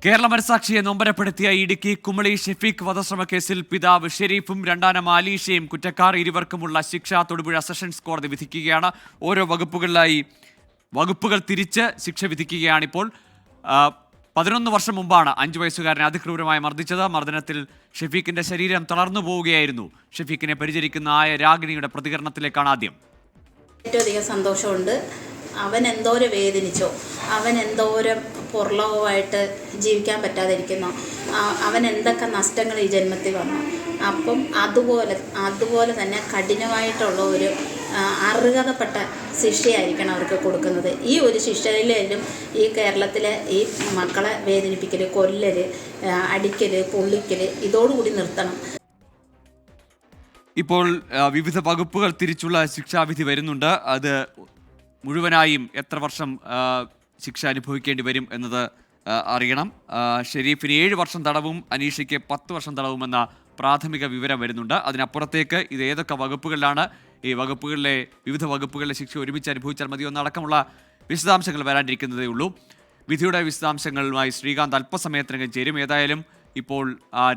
കേരള മനസാക്ഷിയെ നൊമ്പരപ്പെടുത്തിയ ഇടുക്കി കുമളി ഷെഫീഖ് വധശ്രമ കേസിൽ പിതാവ് ഷെരീഫും രണ്ടാനം ആലീഷയും കുറ്റക്കാർ ഇരുവർക്കുമുള്ള ശിക്ഷ തൊടുപുഴ സെഷൻസ് കോടതി വിധിക്കുകയാണ്. ഓരോ വകുപ്പുകൾ തിരിച്ച് ശിക്ഷ വിധിക്കുകയാണിപ്പോൾ. 11 വർഷം മുമ്പാണ് 5 വയസ്സുകാരനെ അതിക്രൂരമായി മർദ്ദിച്ചത്. മർദ്ദനത്തിൽ ഷെഫീഖിന്റെ ശരീരം തളർന്നു പോവുകയായിരുന്നു. ഷെഫീഖിനെ പരിചരിക്കുന്ന രാഗിണിയുടെ പ്രതികരണത്തിലേക്കാണ് ആദ്യം. ഏറ്റവും അധികം സന്തോഷമുണ്ട്. അവൻ എന്തോരം വേദനിച്ചോ, അവൻ എന്തോരം പുറലോകമായിട്ട് ജീവിക്കാൻ പറ്റാതിരിക്കുന്നോ, അവൻ എന്തൊക്കെ നഷ്ടങ്ങൾ ഈ ജന്മത്തിൽ വന്നു. അപ്പം അതുപോലെ തന്നെ കഠിനമായിട്ടുള്ള ഒരു അർഹതപ്പെട്ട ശിക്ഷയായിരിക്കണം അവർക്ക് കൊടുക്കുന്നത്. ഈ ഒരു ശിക്ഷയിലും ഈ കേരളത്തിലെ ഈ മക്കളെ വേദനിപ്പിക്കൽ, കൊല്ലൽ, അടിക്കൽ, പൊള്ളിക്കൽ ഇതോടുകൂടി നിർത്തണം. ഇപ്പോൾ വിവിധ വകുപ്പുകൾ തിരിച്ചുള്ള ശിക്ഷാവിധി വരുന്നുണ്ട്. അത് മുഴുവനായും എത്ര വർഷം ശിക്ഷ അനുഭവിക്കേണ്ടി വരും എന്നത് അറിയണം. ഷെരീഫിന് 7 വർഷം തടവും അനീഷയ്ക്ക് 10 വർഷം തടവുമെന്ന പ്രാഥമിക വിവരം വരുന്നുണ്ട്. അതിനപ്പുറത്തേക്ക് ഇത് ഏതൊക്കെ വകുപ്പുകളിലാണ്, ഈ വിവിധ വകുപ്പുകളിലെ ശിക്ഷ ഒരുമിച്ച് അനുഭവിച്ചാൽ മതിയോ എന്നടക്കമുള്ള വിശദാംശങ്ങൾ വരാനിരിക്കുന്നതേ ഉള്ളൂ. വിധിയുടെ വിശദാംശങ്ങളുമായി ശ്രീകാന്ത് അല്പസമയത്തിനകം ചേരും. ഏതായാലും ഇപ്പോൾ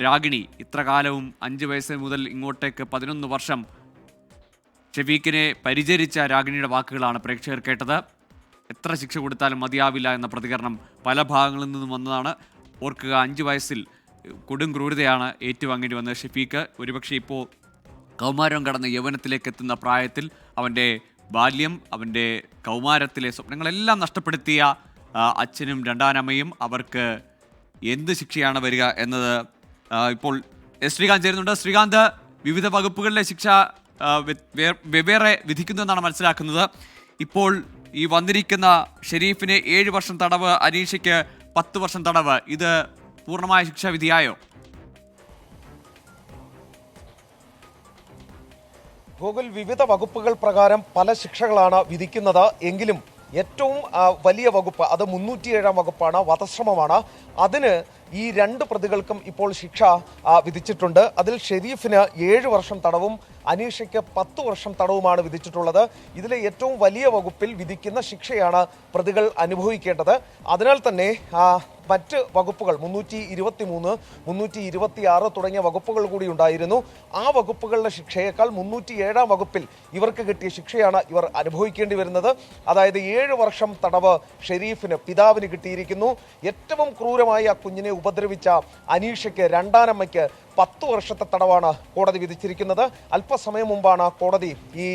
രാഗിണി ഇത്ര കാലവും 5 വയസ്സ് മുതൽ ഇങ്ങോട്ടേക്ക് 11 വർഷം ഷെഫീഖിനെ പരിചരിച്ച രാഗിണിയുടെ വാക്കുകളാണ് പ്രേക്ഷകർ കേട്ടത്. എത്ര ശിക്ഷ കൊടുത്താലും മതിയാവില്ല എന്ന പ്രതികരണം പല ഭാഗങ്ങളിൽ നിന്നും വന്നതാണ്. ഓർക്കുക, 5 വയസ്സിൽ കൊടും ക്രൂരതയാണ് ഏറ്റുവാങ്ങേണ്ടി വന്നത് ഷെഫീഖ്. ഒരുപക്ഷെ ഇപ്പോൾ കൗമാരം കടന്ന് യൗവനത്തിലേക്ക് എത്തുന്ന പ്രായത്തിൽ അവൻ്റെ ബാല്യം, അവൻ്റെ കൗമാരത്തിലെ സ്വപ്നങ്ങളെല്ലാം നഷ്ടപ്പെടുത്തിയ അച്ഛനും രണ്ടാനമ്മയും അവർക്ക് എന്ത് ശിക്ഷയാണ് വരിക എന്നത് ഇപ്പോൾ ശ്രീകാന്ത് ചേരുന്നുണ്ട്. ശ്രീകാന്ത്, വിവിധ വകുപ്പുകളിലെ ശിക്ഷ വെവ്വേറെ വിധിക്കുന്നുവെന്നാണ് മനസ്സിലാക്കുന്നത്. ഇപ്പോൾ ഈ വന്നിരിക്കുന്ന ഷെരീഫിന് 7 വർഷം തടവ്, അനീഷയ്ക്ക് 10 വർഷം തടവ്, ഇത് പൂർണ്ണമായ ശിക്ഷാവിധിയായോ? ഗോകുൽ, വിവിധ വകുപ്പുകൾ പ്രകാരം പല ശിക്ഷകളാണ് വിധിക്കുന്നത്. എങ്കിലും ഏറ്റവും വലിയ വകുപ്പ് അത് 307 വകുപ്പാണ്, വധശ്രമമാണ്. അതിന് ഈ 2 പ്രതികൾക്കും ഇപ്പോൾ ശിക്ഷ വിധിച്ചിട്ടുണ്ട്. അതിൽ ഷെരീഫിന് 7 വർഷം തടവും അനീഷയ്ക്ക് 10 വർഷം തടവുമാണ് വിധിച്ചിട്ടുള്ളത്. ഇതിലെ ഏറ്റവും വലിയ വകുപ്പിൽ വിധിക്കുന്ന ശിക്ഷയാണ് പ്രതികൾ അനുഭവിക്കേണ്ടത്. അതിനാൽ തന്നെ മറ്റ് വകുപ്പുകൾ 323, 326 തുടങ്ങിയ വകുപ്പുകൾ കൂടി ഉണ്ടായിരുന്നു. ആ വകുപ്പുകളുടെ ശിക്ഷയേക്കാൾ 307 വകുപ്പിൽ ഇവർക്ക് കിട്ടിയ ശിക്ഷയാണ് ഇവർ അനുഭവിക്കേണ്ടി വരുന്നത്. അതായത് 7 വർഷം തടവ് ഷെരീഫിന്, പിതാവിന് കിട്ടിയിരിക്കുന്നു. ഏറ്റവും ക്രൂരമായി ആ കുഞ്ഞിനെ ഉപദ്രവിച്ച അനീഷയ്ക്ക്, രണ്ടാനമ്മയ്ക്ക് 10 വർഷത്തെ തടവാണ് കോടതി വിധിച്ചിരിക്കുന്നത്. അല്പസമയം മുമ്പാണ് കോടതി, ഈ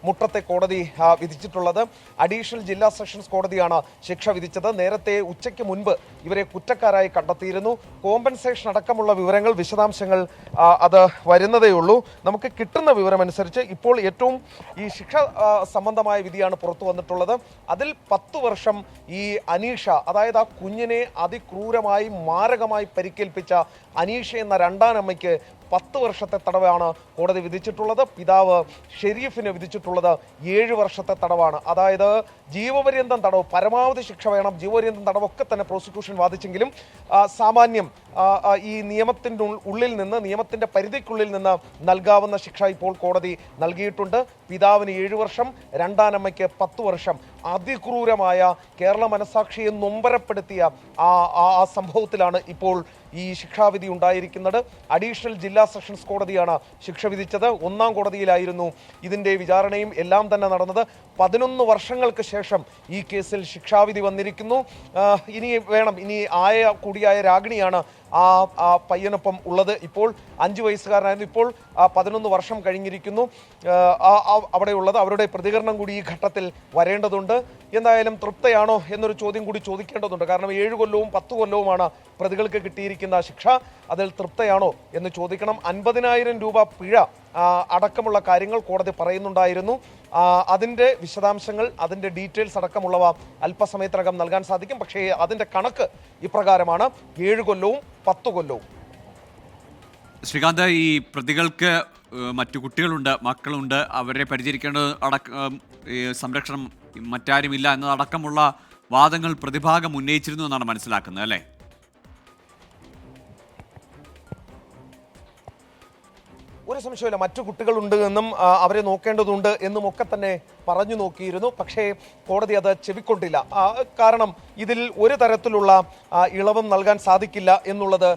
മുട്ടത്തെ കോടതി വിധിച്ചിട്ടുള്ളത്. അഡീഷണൽ ജില്ലാ സെഷൻസ് കോടതിയാണ് ശിക്ഷ വിധിച്ചത്. നേരത്തെ ഉച്ചയ്ക്ക് മുൻപ് ഇവരെ കുറ്റക്കാരായി കണ്ടെത്തിയിരുന്നു. കോമ്പൻസേഷൻ അടക്കമുള്ള വിവരങ്ങൾ, വിശദാംശങ്ങൾ അത് വരുന്നതേ ഉള്ളൂ. നമുക്ക് കിട്ടുന്ന വിവരമനുസരിച്ച് ഇപ്പോൾ ഏറ്റവും ഈ ശിക്ഷ സംബന്ധമായ വിധിയാണ് പുറത്തു വന്നിട്ടുള്ളത്. അതിൽ 10 വർഷം ഈ അനീഷ, അതായത് ആ കുഞ്ഞിനെ അതിക്രൂരമായി മാരകമായി പരിക്കേൽപ്പിച്ച അനീഷ എന്ന രണ്ടാനമ്മയ്ക്ക് 10 വർഷത്തെ തടവാണ് കോടതി വിധിച്ചിട്ടുള്ളത്. പിതാവ് ഷെരീഫിന് വിധിച്ചിട്ടുള്ളത് 7 വർഷത്തെ തടവാണ്. അതായത് ജീവപര്യന്തം തടവ്, പരമാവധി ശിക്ഷ വേണം. ജീവപര്യന്തം തടവൊക്കെ തന്നെ പ്രോസിക്യൂഷൻ വാദിച്ചെങ്കിലും സാമാന്യം ഈ നിയമത്തിൻ്റെ ഉള്ളിൽ നിന്ന്, നിയമത്തിൻ്റെ പരിധിക്കുള്ളിൽ നിന്ന് നൽകാവുന്ന ശിക്ഷ ഇപ്പോൾ കോടതി നൽകിയിട്ടുണ്ട്. പിതാവിന് 7 വർഷം, രണ്ടാനമ്മയ്ക്ക് 10 വർഷം. അതിക്രൂരമായ കേരള മനസാക്ഷിയെ നൊമ്പരപ്പെടുത്തിയ ആ സംഭവത്തിലാണ് ഇപ്പോൾ ഈ ശിക്ഷാവിധി ഉണ്ടായിരിക്കുന്നത്. അഡീഷണൽ ജില്ലാ സെഷൻസ് കോടതിയാണ് ശിക്ഷ വിധിച്ചത്. 1ാം കോടതിയിലായിരുന്നു ഇതിൻ്റെ വിചാരണയും എല്ലാം തന്നെ നടന്നത്. 11 വർഷങ്ങൾക്ക് ശേഷം ഈ കേസിൽ ശിക്ഷാവിധി വന്നിരിക്കുന്നു. ഇനി കൂടിയായ രാഗിണിയാണ് ആ പയ്യനൊപ്പം ഉള്ളത്. ഇപ്പോൾ 5 വയസ്സുകാരനായിരുന്നു. ഇപ്പോൾ 11 വർഷം കഴിഞ്ഞിരിക്കുന്നു അവിടെയുള്ളത്. അവരുടെ പ്രതികരണം കൂടി ഈ ഘട്ടത്തിൽ വരേണ്ടതുണ്ട്. എന്തായാലും തൃപ്തയാണോ എന്നൊരു ചോദ്യം കൂടി ചോദിക്കേണ്ടതുണ്ട്. കാരണം 7 കൊല്ലവും 10 കൊല്ലവുമാണ് പ്രതികൾക്ക് കിട്ടിയിരിക്കുന്ന ശിക്ഷ. അതിൽ തൃപ്തയാണോ എന്ന് ചോദിക്കണം. 50,000 രൂപ പിഴ അടക്കമുള്ള കാര്യങ്ങൾ കോടതി പറയുന്നുണ്ടായിരുന്നു. അതിൻ്റെ വിശദാംശങ്ങൾ, അതിൻ്റെ ഡീറ്റെയിൽസ് അടക്കമുള്ളവ അല്പസമയത്തിനകം നൽകാൻ സാധിക്കും. പക്ഷേ അതിൻ്റെ കണക്ക് ഇപ്രകാരമാണ്: 7 കൊല്ലവും 10 കൊല്ലവും. ശ്രീകാന്ത്, ഈ പ്രതികൾക്ക് മറ്റു കുട്ടികളുണ്ട്, മക്കളുണ്ട്, അവരെ പരിചരിക്കേണ്ടത് സംരക്ഷണം മറ്റാരുമില്ല എന്നതടക്കമുള്ള വാദങ്ങൾ പ്രതിഭാഗം ഉന്നയിച്ചിരുന്നു എന്നാണ് മനസ്സിലാക്കുന്നത്, അല്ലേ? ഒരു സംശയമില്ല, മറ്റു കുട്ടികളുണ്ട് എന്നും അവരെ നോക്കേണ്ടതുണ്ട് എന്നും ഒക്കെ തന്നെ പറഞ്ഞു നോക്കിയിരുന്നു. പക്ഷേ കോടതി അത് ചെവിക്കൊണ്ടില്ല. കാരണം ഇതിൽ ഒരു തരത്തിലുള്ള ഇളവും നൽകാൻ സാധിക്കില്ല എന്നുള്ളത്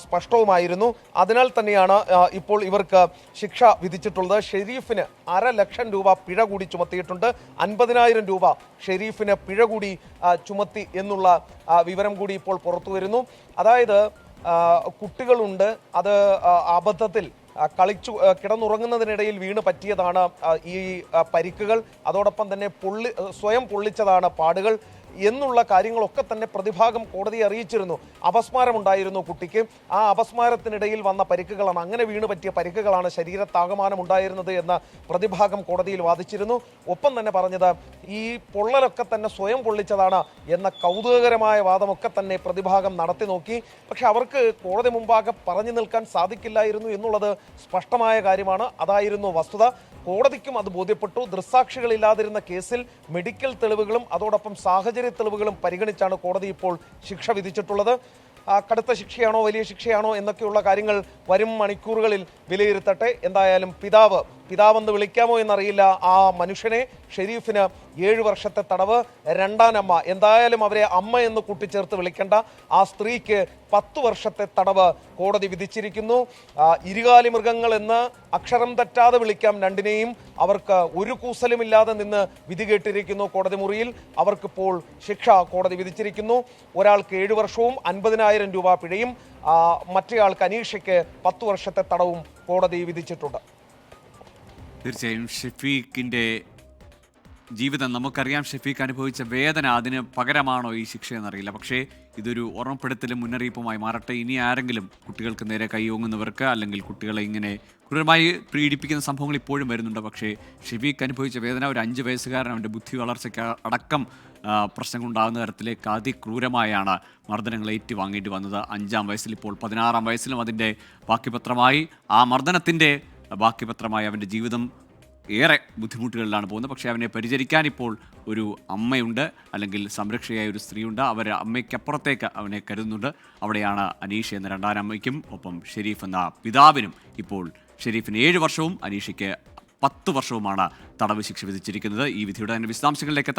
സ്പഷ്ടവുമായിരുന്നു. അതിനാൽ തന്നെയാണ് ഇപ്പോൾ ഇവർക്ക് ശിക്ഷ വിധിച്ചിട്ടുള്ളത്. ഷെരീഫിന് 500,000 രൂപ പിഴ കൂടി ചുമത്തിയിട്ടുണ്ട്. 50,000 രൂപ ഷെരീഫിന് പിഴ കൂടി ചുമത്തി എന്നുള്ള വിവരം കൂടി ഇപ്പോൾ പുറത്തു വരുന്നു. അതായത് കുട്ടികളുണ്ട്, അത് അബദ്ധത്തിൽ കിടന്നുറങ്ങുന്നതിനിടയിൽ വീണ് പറ്റിയതാണ് ഈ പരിക്കുകൾ. അതോടൊപ്പം തന്നെ സ്വയം പൊള്ളിച്ചതാണ് പാടുകൾ എന്നുള്ള കാര്യങ്ങളൊക്കെ തന്നെ പ്രതിഭാഗം കോടതിയെ അറിയിച്ചിരുന്നു. അപസ്മാരമുണ്ടായിരുന്നു കുട്ടിക്ക്. ആ അപസ്മാരത്തിനിടയിൽ വന്ന പരിക്കുകളാണ്, അങ്ങനെ വീണ് പറ്റിയ പരിക്കുകളാണ് ശരീരത്താകമാനം ഉണ്ടായിരുന്നത് എന്ന് പ്രതിഭാഗം കോടതിയിൽ വാദിച്ചിരുന്നു. ഒപ്പം തന്നെ പറഞ്ഞത് ഈ പൊള്ളലൊക്കെ തന്നെ സ്വയം പൊള്ളിച്ചതാണ് എന്ന കൗതുകകരമായ വാദമൊക്കെ തന്നെ പ്രതിഭാഗം നടത്തി നോക്കി. പക്ഷെ അവർക്ക് കോടതി മുമ്പാകെ പറഞ്ഞു നിൽക്കാൻ സാധിക്കില്ലായിരുന്നു എന്നുള്ളത് സ്പഷ്ടമായ കാര്യമാണ്. അതായിരുന്നു വസ്തുത. കോടതിക്കും അത് ബോധ്യപ്പെട്ടു. ദൃക്സാക്ഷികളില്ലാതിരുന്ന കേസിൽ മെഡിക്കൽ തെളിവുകളും അതോടൊപ്പം സാഹചര്യ തെളിവുകളും പരിഗണിച്ചാണ് കോടതി ഇപ്പോൾ ശിക്ഷ വിധിച്ചിട്ടുള്ളത്. കടുത്ത ശിക്ഷയാണോ വലിയ ശിക്ഷയാണോ എന്നൊക്കെയുള്ള കാര്യങ്ങൾ വരും മണിക്കൂറുകളിൽ വിലയിരുത്തട്ടെ. എന്തായാലും പിതാവെന്ന് വിളിക്കാമോ എന്നറിയില്ല ആ മനുഷ്യനെ. ഷെരീഫിന് 7 വർഷത്തെ തടവ്, രണ്ടാനമ്മ, എന്തായാലും അവരെ അമ്മ എന്ന് കൂട്ടിച്ചേർത്ത് വിളിക്കേണ്ട ആ സ്ത്രീക്ക് 10 വർഷത്തെ തടവ് കോടതി വിധിച്ചിരിക്കുന്നു. ഇരുകാലി മൃഗങ്ങൾ എന്ന് അക്ഷരം തെറ്റാതെ വിളിക്കാം രണ്ടിനെയും. അവർക്ക് ഒരു കൂസലുമില്ലാതെ നിന്ന് വിധി കേട്ടിരിക്കുന്നു കോടതി മുറിയിൽ. അവർക്കിപ്പോൾ ശിക്ഷ കോടതി വിധിച്ചിരിക്കുന്നു. ഒരാൾക്ക് 7 വർഷവും 50,000 രൂപ പിഴയും, മറ്റേയാൾക്ക് അനീഷയ്ക്ക് 10 വർഷത്തെ തടവും കോടതി വിധിച്ചിട്ടുണ്ട്. തീർച്ചയായും ഷെഫീഖിൻ്റെ ജീവിതം നമുക്കറിയാം. ഷെഫീഖ് അനുഭവിച്ച വേദന അതിന് പകരമാണോ ഈ ശിക്ഷ എന്നറിയില്ല. പക്ഷേ ഇതൊരു ഓർമ്മപ്പെടുത്തലും മുന്നറിയിപ്പുമായി മാറട്ടെ. ഇനി ആരെങ്കിലും കുട്ടികൾക്ക് നേരെ കൈയോങ്ങുന്നവർക്ക് അല്ലെങ്കിൽ കുട്ടികളെ ഇങ്ങനെ ക്രൂരമായി പീഡിപ്പിക്കുന്ന സംഭവങ്ങൾ ഇപ്പോഴും വരുന്നുണ്ട്. പക്ഷേ ഷെഫീഖ് അനുഭവിച്ച വേദന, ഒരു 5 വയസ്സുകാരൻ അവൻ്റെ ബുദ്ധി വളർച്ചയ്ക്ക് അടക്കം പ്രശ്നങ്ങളുണ്ടാകുന്ന തരത്തിലേക്ക് അതിക്രൂരമായാണ് മർദ്ദനങ്ങൾ ഏറ്റുവാങ്ങേണ്ടി വന്നത്. 5-ാം വയസ്സിൽ, ഇപ്പോൾ 16-ാം വയസ്സിലും അതിൻ്റെ ബാക്കിപത്രമായി, ആ മർദ്ദനത്തിൻ്റെ ബാക്കിപത്രമായി അവൻ്റെ ജീവിതം ഏറെ ബുദ്ധിമുട്ടുകളിലാണ് പോകുന്നത്. പക്ഷേ അവനെ പരിചരിക്കാൻ ഇപ്പോൾ ഒരു അമ്മയുണ്ട്, അല്ലെങ്കിൽ സംരക്ഷയായ ഒരു സ്ത്രീയുണ്ട്. അവർ അമ്മയ്ക്കപ്പുറത്തേക്ക് അവനെ കരുതുന്നുണ്ട്. അവിടെയാണ് അനീഷ എന്ന രണ്ടാനമ്മയ്ക്കും ഒപ്പം ഷെരീഫ് എന്ന പിതാവിനും ഇപ്പോൾ ഷെരീഫിന് 7 വർഷവും അനീഷയ്ക്ക് 10 വർഷവുമാണ് തടവ് ശിക്ഷ വിധിച്ചിരിക്കുന്നത്. ഈ വിധിയുടെ തന്നെ വിശദാംശങ്ങളിലേക്ക്